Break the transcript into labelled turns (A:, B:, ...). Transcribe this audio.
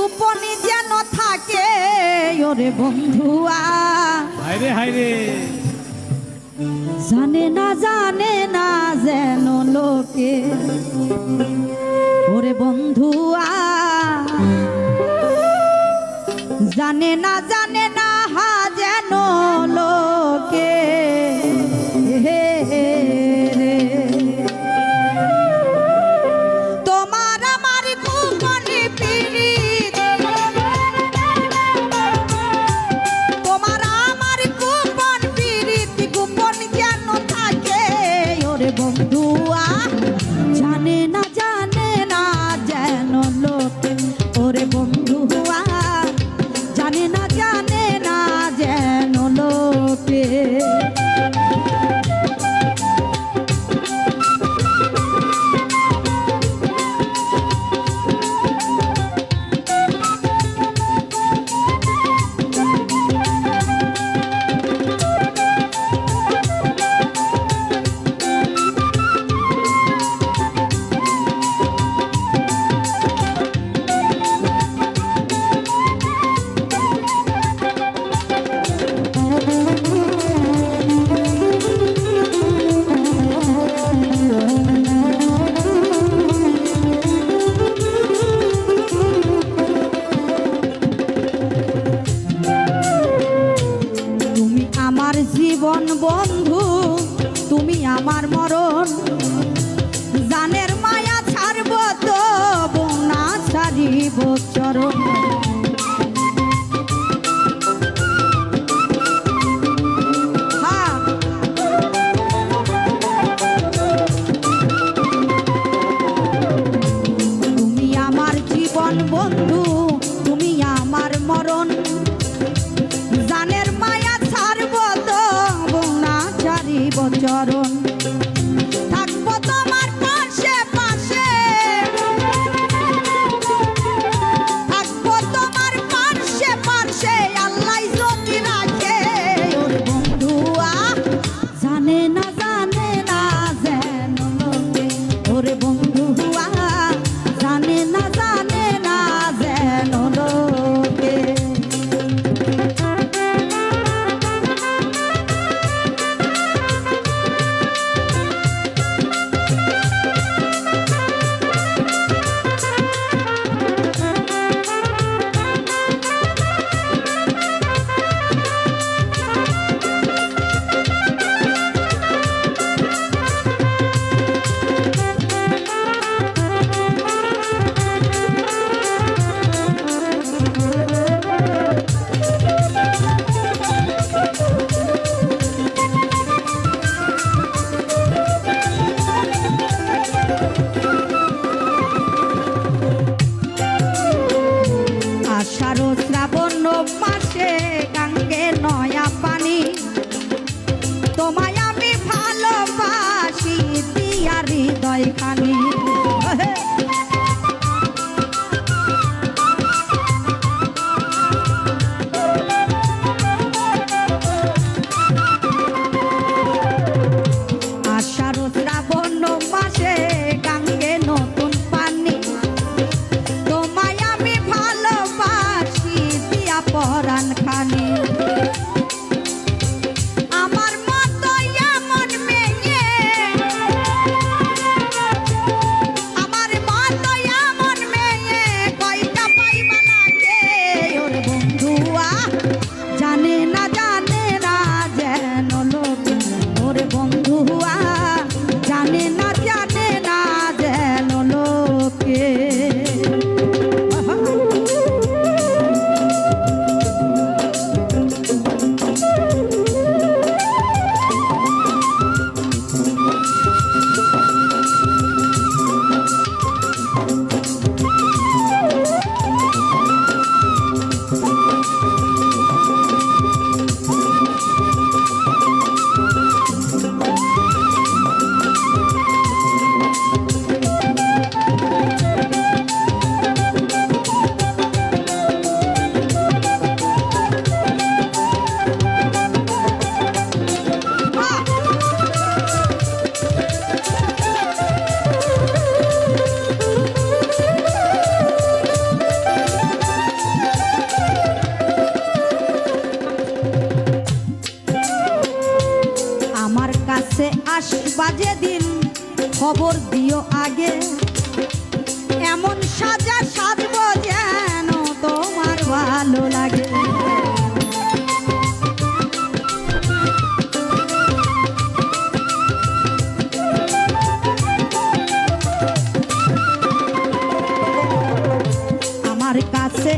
A: গোপনে যেন থাকে ওরে বন্ধুয়া।
B: হায়রে হায়রে,
A: জানে না যেন লোকে ওরে বন্ধুয়া। জানে না যেন লোকে হে রে। তোমার আমার গোপনে পীড়িত, তোমার আমার গোপন পীড়িত গোপন যেন থাকে ওরে বন্ধুয়া। জানে না যেন লোকে ওরে বন্ধুয়া। জানে না যেন লোকে। জীবন বন্ধু তুমি আমার মরণ। জানের মায়া ছাড়ব তো না ছাড়িব চরণ। তুমি আমার জীবন বন্ধু তুমি আমার মরণ। জানের মায়া ছাড়ব তো না ছাড়িব চরণ। থাকবো তোমার পাশে পাশে, থাকবো তোমার পাশে পাশে আল্লাহ যদি রাখে ওরে বন্ধুয়া। জানে না যেন লোকে ওরে বন্ধুয়া। জানে না যেন লোকে। কাছে